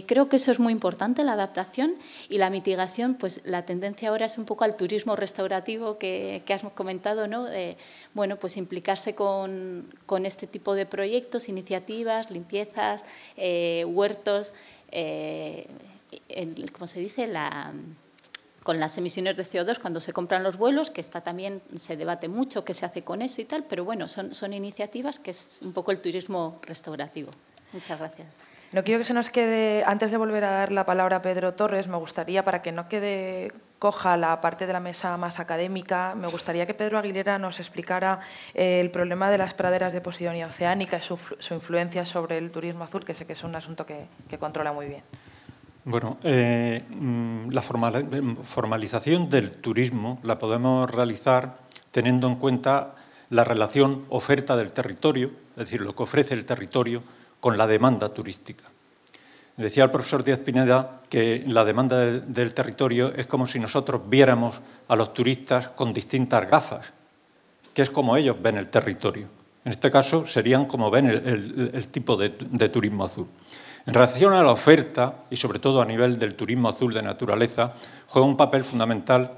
Creo que eso es muy importante, la adaptación y la mitigación. Pues la tendencia ahora es un poco al turismo restaurativo que has comentado, ¿no? Bueno, pues implicarse con este tipo de proyectos, iniciativas, limpiezas, huertos, ¿cómo se dice? Con las emisiones de CO2 cuando se compran los vuelos, que está también, se debate mucho qué se hace con eso y tal, pero bueno, son iniciativas que es un poco el turismo restaurativo. Muchas gracias. No quiero que se nos quede, antes de volver a dar la palabra a Pedro Torres, me gustaría, para que no quede coja la parte de la mesa más académica, me gustaría que Pedro Aguilera nos explicara el problema de las praderas de Posidonia oceánica y su influencia sobre el turismo azul, que sé que es un asunto que controla muy bien. Bueno, la formalización del turismo la podemos realizar teniendo en cuenta la relación oferta del territorio, es decir, lo que ofrece el territorio con la demanda turística. Decía el profesor Díaz Pineda que la demanda del territorio es como si nosotros viéramos a los turistas con distintas gafas, que es como ellos ven el territorio. En este caso serían como ven el tipo de turismo azul. En relación a la oferta, y sobre todo a nivel del turismo azul de naturaleza, juega un papel fundamental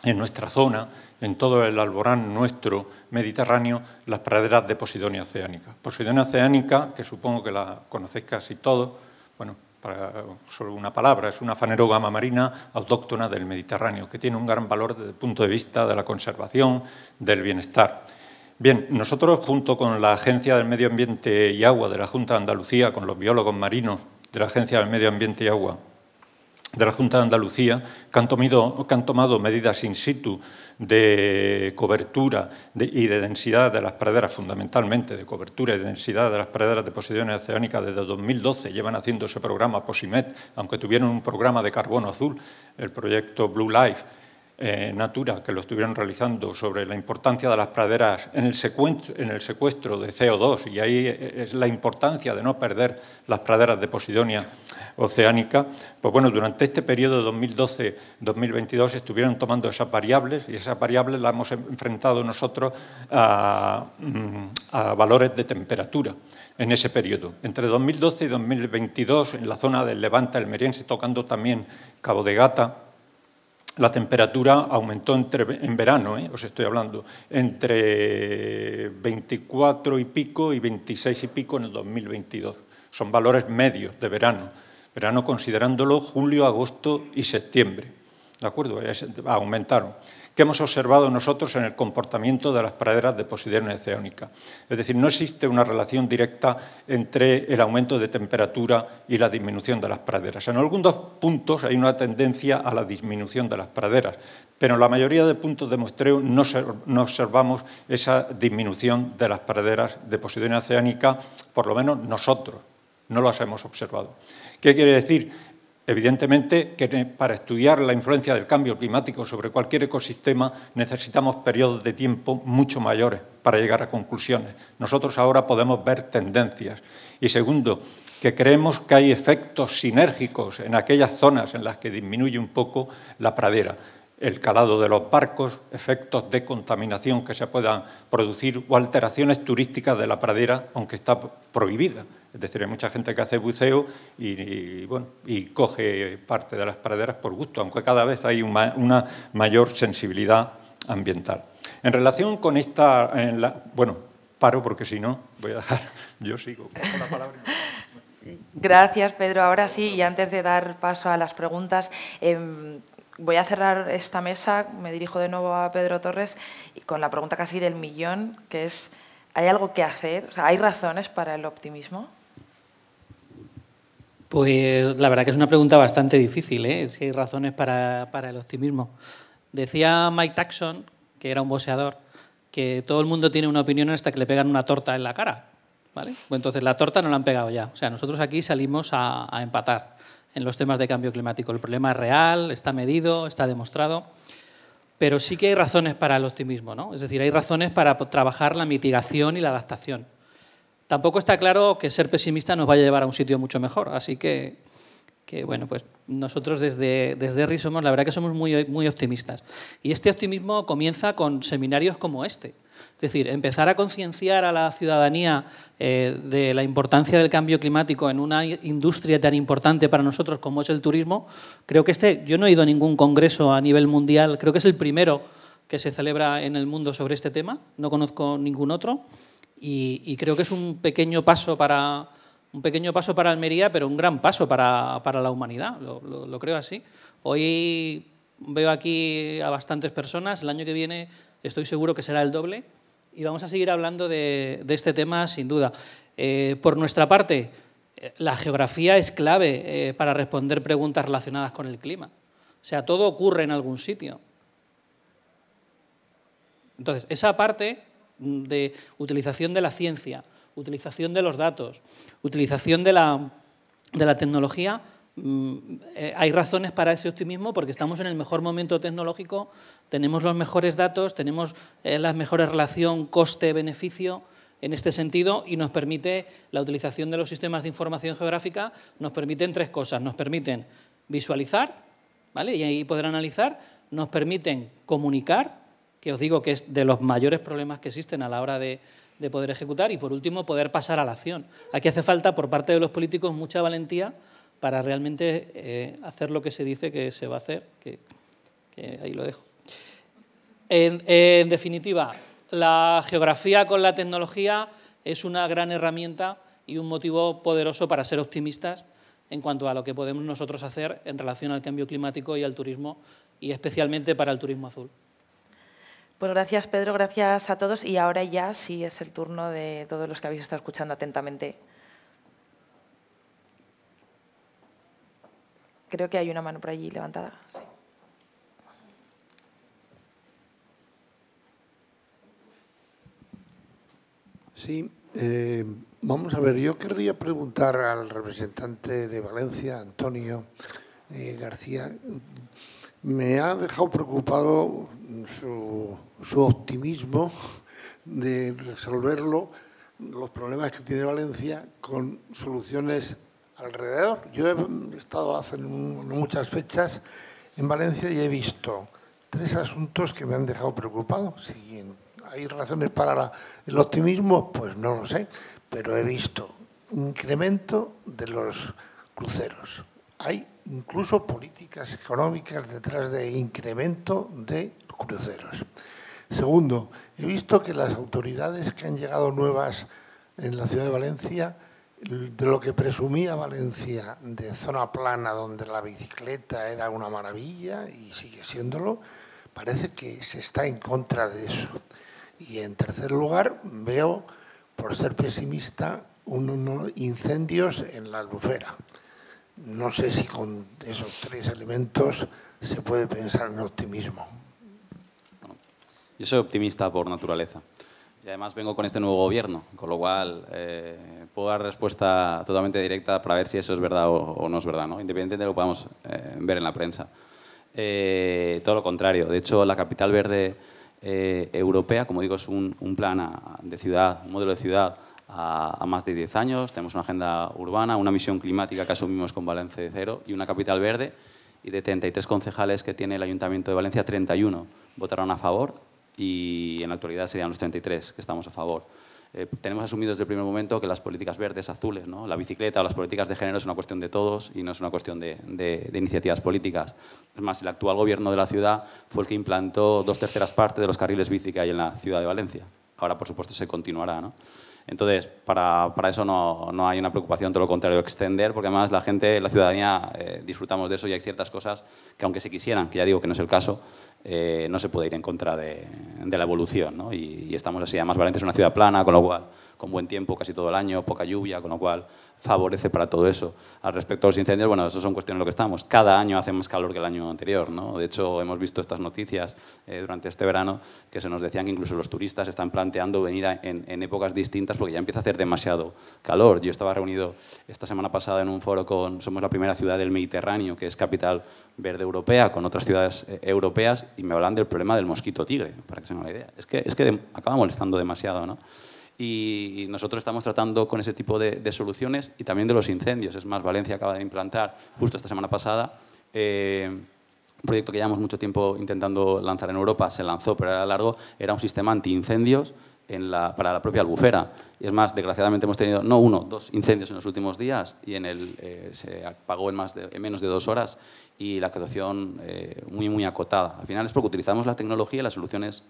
en nuestra zona, en todo el alborán nuestro mediterráneo, las praderas de Posidonia oceánica. Posidonia oceánica, que supongo que la conocéis casi todos, bueno, solo una palabra, es una fanerogama marina autóctona del Mediterráneo, que tiene un gran valor desde el punto de vista de la conservación, del bienestar. Bien, nosotros, junto con la Agencia del Medio Ambiente y Agua de la Junta de Andalucía, con los biólogos marinos de la Agencia del Medio Ambiente y Agua de la Junta de Andalucía, que han tomado medidas in situ de cobertura y de densidad de las praderas, fundamentalmente de cobertura y de densidad de las praderas de Posidonia oceánica desde 2012. Llevan haciendo ese programa POSIMET, aunque tuvieron un programa de carbono azul, el proyecto Blue Life, Natura, que lo estuvieron realizando sobre la importancia de las praderas en el secuestro de CO2, y ahí es la importancia de no perder las praderas de Posidonia oceánica. Pues bueno, durante este periodo de 2012-2022 estuvieron tomando esas variables, y esas variables las hemos enfrentado nosotros a valores de temperatura en ese periodo. Entre 2012 y 2022, en la zona del Levante almeriense, tocando también Cabo de Gata, la temperatura aumentó en verano, os estoy hablando, entre 24 y pico y 26 y pico en el 2022. Son valores medios de verano considerándolo julio, agosto y septiembre. ¿De acuerdo? Aumentaron. ¿Qué hemos observado nosotros en el comportamiento de las praderas de Posidonia oceánica? Es decir, no existe una relación directa entre el aumento de temperatura y la disminución de las praderas. En algunos puntos hay una tendencia a la disminución de las praderas, pero en la mayoría de puntos de muestreo no observamos esa disminución de las praderas de Posidonia oceánica, por lo menos nosotros no las hemos observado. ¿Qué quiere decir? Evidentemente que para estudiar la influencia del cambio climático sobre cualquier ecosistema necesitamos periodos de tiempo mucho mayores para llegar a conclusiones. Nosotros ahora podemos ver tendencias. Y segundo, que creemos que hay efectos sinérgicos en aquellas zonas en las que disminuye un poco la pradera. El calado de los barcos, efectos de contaminación que se puedan producir o alteraciones turísticas de la pradera, aunque está prohibida. Es decir, hay mucha gente que hace buceo y coge parte de las praderas por gusto, aunque cada vez hay una mayor sensibilidad ambiental. En relación con esta... paro porque si no voy a dejar... Yo sigo con la palabra. Gracias, Pedro. Ahora sí, y antes de dar paso a las preguntas... voy a cerrar esta mesa, me dirijo de nuevo a Pedro Torres, y con la pregunta casi del millón, que es, ¿hay algo que hacer? O sea, ¿hay razones para el optimismo? Pues la verdad que es una pregunta bastante difícil, si hay razones para el optimismo. Decía Mike Tyson, que era un boxeador, que todo el mundo tiene una opinión hasta que le pegan una torta en la cara, ¿vale? Pues entonces la torta no la han pegado ya. O sea, nosotros aquí salimos a empatar en los temas de cambio climático. El problema es real, está medido, está demostrado, pero sí que hay razones para el optimismo, ¿no? Es decir, hay razones para trabajar la mitigación y la adaptación. Tampoco está claro que ser pesimista nos vaya a llevar a un sitio mucho mejor, así que bueno, pues nosotros desde RI somos, la verdad que somos muy optimistas. Y este optimismo comienza con seminarios como este. Es decir, empezar a concienciar a la ciudadanía de la importancia del cambio climático en una industria tan importante para nosotros como es el turismo. Creo que yo no he ido a ningún congreso a nivel mundial, creo que es el primero que se celebra en el mundo sobre este tema, no conozco ningún otro, y creo que es un pequeño paso para Almería, pero un gran paso para la humanidad, lo creo así. Hoy veo aquí a bastantes personas, el año que viene estoy seguro que será el doble, y vamos a seguir hablando de este tema sin duda. Por nuestra parte, la geografía es clave para responder preguntas relacionadas con el clima. O sea, todo ocurre en algún sitio. Entonces, esa parte de utilización de la ciencia, utilización de los datos, utilización de la tecnología, hay razones para ese optimismo porque estamos en el mejor momento tecnológico, tenemos los mejores datos, tenemos la mejor relación coste-beneficio en este sentido, y nos permite la utilización de los sistemas de información geográfica, nos permiten tres cosas: nos permiten visualizar, ¿vale?, y ahí poder analizar, nos permiten comunicar, que os digo que es de los mayores problemas que existen a la hora de poder ejecutar, y por último poder pasar a la acción. Aquí hace falta por parte de los políticos mucha valentía para realmente hacer lo que se dice que se va a hacer, que ahí lo dejo. En definitiva, la geografía con la tecnología es una gran herramienta y un motivo poderoso para ser optimistas en cuanto a lo que podemos nosotros hacer en relación al cambio climático y al turismo, y especialmente para el turismo azul. Pues gracias, Pedro, gracias a todos. Y ahora ya sí es el turno de todos los que habéis estado escuchando atentamente. Creo que hay una mano por allí levantada. Sí. Vamos a ver, yo querría preguntar al representante de Valencia, Antonio García. Me ha dejado preocupado su optimismo de resolverlo, los problemas que tiene Valencia, con soluciones alrededor. Yo he estado hace no muchas fechas en Valencia y he visto 3 asuntos que me han dejado preocupado. Si hay razones para el optimismo, pues no lo sé, pero he visto un incremento de los cruceros. Hay incluso políticas económicas detrás de incremento de cruceros. Segundo, he visto que las autoridades que han llegado nuevas en la ciudad de Valencia, de lo que presumía Valencia de zona plana donde la bicicleta era una maravilla y sigue siéndolo, parece que se está en contra de eso. Y en tercer lugar, veo, por ser pesimista, unos incendios en la Albufera. No sé si con esos 3 elementos se puede pensar en optimismo. Yo soy optimista por naturaleza. Y además vengo con este nuevo gobierno, con lo cual puedo dar respuesta totalmente directa para ver si eso es verdad o no es verdad, ¿no? Independientemente de lo que podamos ver en la prensa. Todo lo contrario. De hecho, la capital verde europea, como digo, es un plan de ciudad, un modelo de ciudad a más de 10 años. Tenemos una agenda urbana, una misión climática que asumimos con Valencia de cero y una capital verde. Y de 33 concejales que tiene el Ayuntamiento de Valencia, 31 votaron a favor y en la actualidad serían los 33 que estamos a favor. Tenemos asumido desde el primer momento que las políticas verdes, azules, ¿no? La bicicleta o las políticas de género es una cuestión de todos y no es una cuestión de iniciativas políticas. Es más, el actual gobierno de la ciudad fue el que implantó 2/3 partes de los carriles bici que hay en la ciudad de Valencia. Ahora, por supuesto, se continuará, ¿no? Entonces, para eso no hay una preocupación, todo lo contrario, extender, porque además la gente, la ciudadanía, disfrutamos de eso y hay ciertas cosas que, aunque se quisieran, que ya digo que no es el caso, no se puede ir en contra de la evolución, ¿no? Y estamos así. Además, Valencia es una ciudad plana, con lo cual, con buen tiempo casi todo el año, poca lluvia, con lo cual favorece para todo eso. Al respecto a los incendios, bueno, eso son cuestiones de lo que estamos. Cada año hace más calor que el año anterior, ¿no? De hecho, hemos visto estas noticias durante este verano que se nos decían que incluso los turistas están planteando venir en épocas distintas porque ya empieza a hacer demasiado calor. Yo estaba reunido esta semana pasada en un foro somos la primera ciudad del Mediterráneo, que es capital verde europea, con otras ciudades europeas, y me hablan del problema del mosquito tigre, para que se me hagan una idea. Es que acaba molestando demasiado, ¿no? Y nosotros estamos tratando con ese tipo de soluciones y también de los incendios. Es más, Valencia acaba de implantar, justo esta semana pasada, un proyecto que llevamos mucho tiempo intentando lanzar en Europa, se lanzó, pero era largo, era un sistema antiincendios para la propia Albufera. Y es más, desgraciadamente hemos tenido, no 1, 2 incendios en los últimos días y se apagó en menos de 2 horas y la actuación muy acotada. Al final es porque utilizamos la tecnología y las soluciones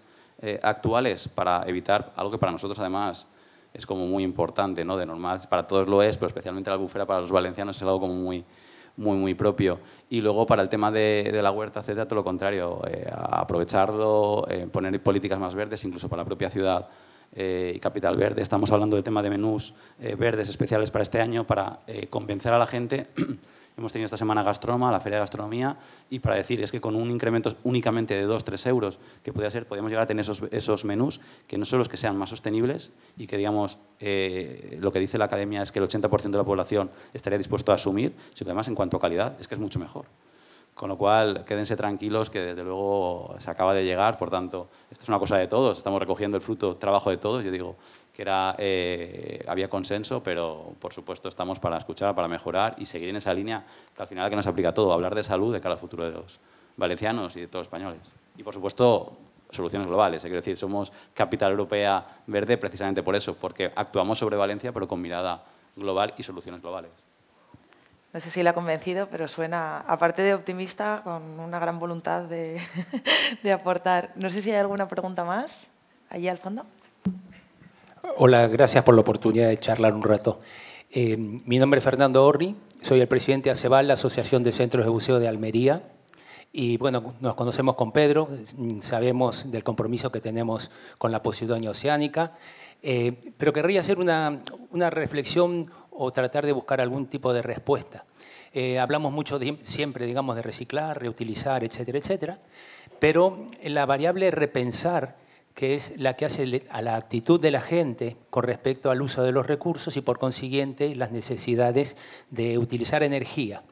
actuales para evitar algo que para nosotros además es como muy importante, ¿no? De normal, para todos lo es, pero especialmente la Albufera para los valencianos es algo como muy propio. Y luego para el tema de la huerta, etcétera, todo lo contrario, aprovecharlo, poner políticas más verdes, incluso para la propia ciudad y capital verde. Estamos hablando del tema de menús verdes especiales para este año para convencer a la gente. Hemos tenido esta semana Gastroma, la Feria de Gastronomía, y para decir es que con un incremento únicamente de 2-3 euros que podría ser, podemos llegar a tener esos menús que no son los que sean más sostenibles y que, digamos, lo que dice la Academia es que el 80% de la población estaría dispuesto a asumir, sino que además en cuanto a calidad es que es mucho mejor. Con lo cual, quédense tranquilos que desde luego se acaba de llegar, por tanto, esto es una cosa de todos, estamos recogiendo el fruto, trabajo de todos, yo digo que había consenso, pero por supuesto estamos para escuchar, para mejorar y seguir en esa línea que al final que nos aplica todo, hablar de salud de cara al futuro de los valencianos y de todos los españoles. Y por supuesto, soluciones globales, quiero decir, somos capital europea verde precisamente por eso, porque actuamos sobre Valencia pero con mirada global y soluciones globales. No sé si la ha convencido, pero suena, aparte de optimista, con una gran voluntad de aportar. No sé si hay alguna pregunta más, allí al fondo. Hola, gracias por la oportunidad de charlar un rato. Mi nombre es Fernando Orri, soy el presidente de ACEBAL, la Asociación de Centros de Buceo de Almería. Y bueno, nos conocemos con Pedro, sabemos del compromiso que tenemos con la Posidonia Oceánica, pero querría hacer una reflexión o tratar de buscar algún tipo de respuesta. Hablamos mucho siempre, digamos, de reciclar, reutilizar, etcétera, etcétera, pero la variable repensar, que es la que hace a la actitud de la gente con respecto al uso de los recursos y, por consiguiente, las necesidades de utilizar energía.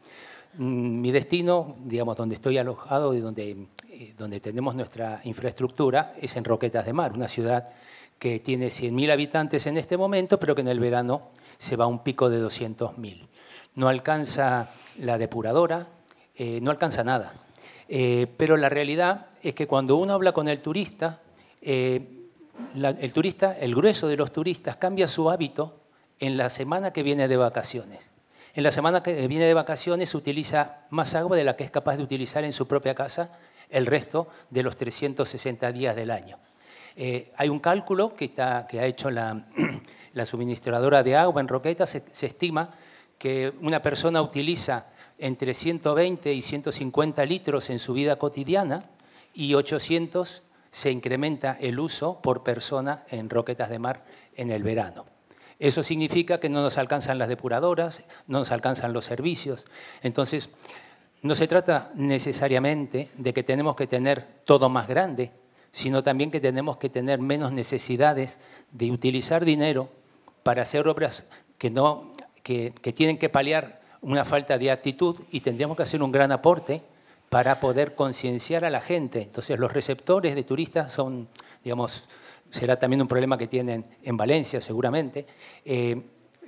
Mi destino, digamos, donde estoy alojado y donde tenemos nuestra infraestructura, es en Roquetas de Mar, una ciudad que tiene 100.000 habitantes en este momento, pero que en el verano se va a un pico de 200.000. No alcanza la depuradora, no alcanza nada. Pero la realidad es que cuando uno habla con el turista, el grueso de los turistas cambia su hábito en la semana que viene de vacaciones. En la semana que viene de vacaciones utiliza más agua de la que es capaz de utilizar en su propia casa el resto de los 360 días del año. Hay un cálculo que ha hecho la suministradora de agua en Roquetas. Se estima que una persona utiliza entre 120 y 150 litros en su vida cotidiana y 800 se incrementa el uso por persona en Roquetas de Mar en el verano. Eso significa que no nos alcanzan las depuradoras, no nos alcanzan los servicios. Entonces, no se trata necesariamente de que tenemos que tener todo más grande, sino también que tenemos que tener menos necesidades de utilizar dinero para hacer obras que tienen que paliar una falta de actitud, y tendríamos que hacer un gran aporte para poder concienciar a la gente. Entonces, los receptores de turistas son, digamos, será también un problema que tienen en Valencia, seguramente.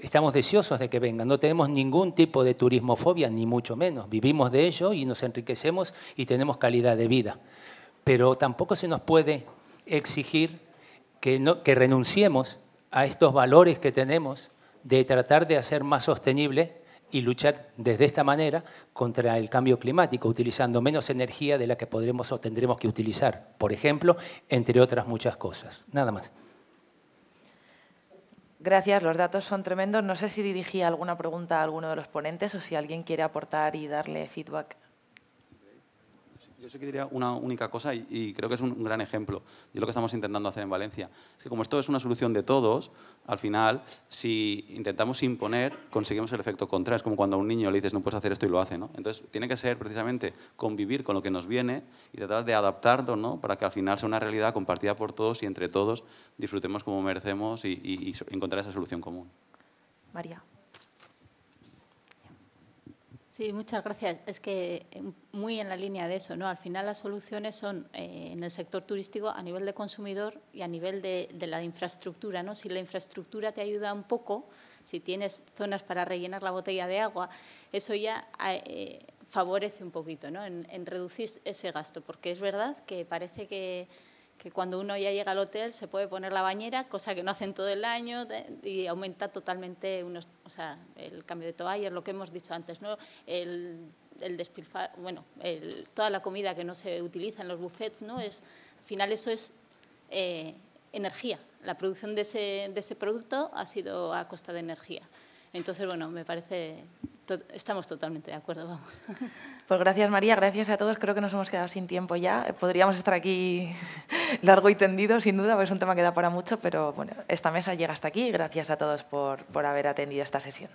Estamos deseosos de que vengan. No tenemos ningún tipo de turismofobia, ni mucho menos. Vivimos de ello y nos enriquecemos y tenemos calidad de vida. Pero tampoco se nos puede exigir que renunciemos a estos valores que tenemos de tratar de hacer más sostenible y luchar desde esta manera contra el cambio climático, utilizando menos energía de la que podremos o tendremos que utilizar, por ejemplo, entre otras muchas cosas. Nada más. Gracias, los datos son tremendos. No sé si dirigía alguna pregunta a alguno de los ponentes o si alguien quiere aportar y darle feedback. Yo sí que diría una única cosa y creo que es un gran ejemplo. Y lo que estamos intentando hacer en Valencia es que, como esto es una solución de todos, al final, si intentamos imponer, conseguimos el efecto contrario. Es como cuando a un niño le dices no puedes hacer esto y lo hace, ¿no? Entonces, tiene que ser precisamente convivir con lo que nos viene y tratar de adaptarlo, ¿no? Para que al final sea una realidad compartida por todos y entre todos disfrutemos como merecemos y encontrar esa solución común. María. Sí, muchas gracias. Es que muy en la línea de eso, ¿no? Al final las soluciones son en el sector turístico a nivel de consumidor y a nivel de la infraestructura, ¿no? Si la infraestructura te ayuda un poco, si tienes zonas para rellenar la botella de agua, eso ya favorece un poquito, ¿no? En reducir ese gasto, porque es verdad que parece que cuando uno ya llega al hotel se puede poner la bañera, cosa que no hacen todo el año, y aumenta totalmente el cambio de toallas, lo que hemos dicho antes, ¿no? El despilfarro, bueno, toda la comida que no se utiliza en los buffets, ¿no? Al final eso es energía. La producción de ese producto ha sido a costa de energía. Entonces, bueno, me parece... Estamos totalmente de acuerdo, vamos. Pues gracias, María, gracias a todos. Creo que nos hemos quedado sin tiempo ya. Podríamos estar aquí largo y tendido, sin duda, porque es un tema que da para mucho, pero bueno, esta mesa llega hasta aquí. Gracias a todos por haber atendido esta sesión.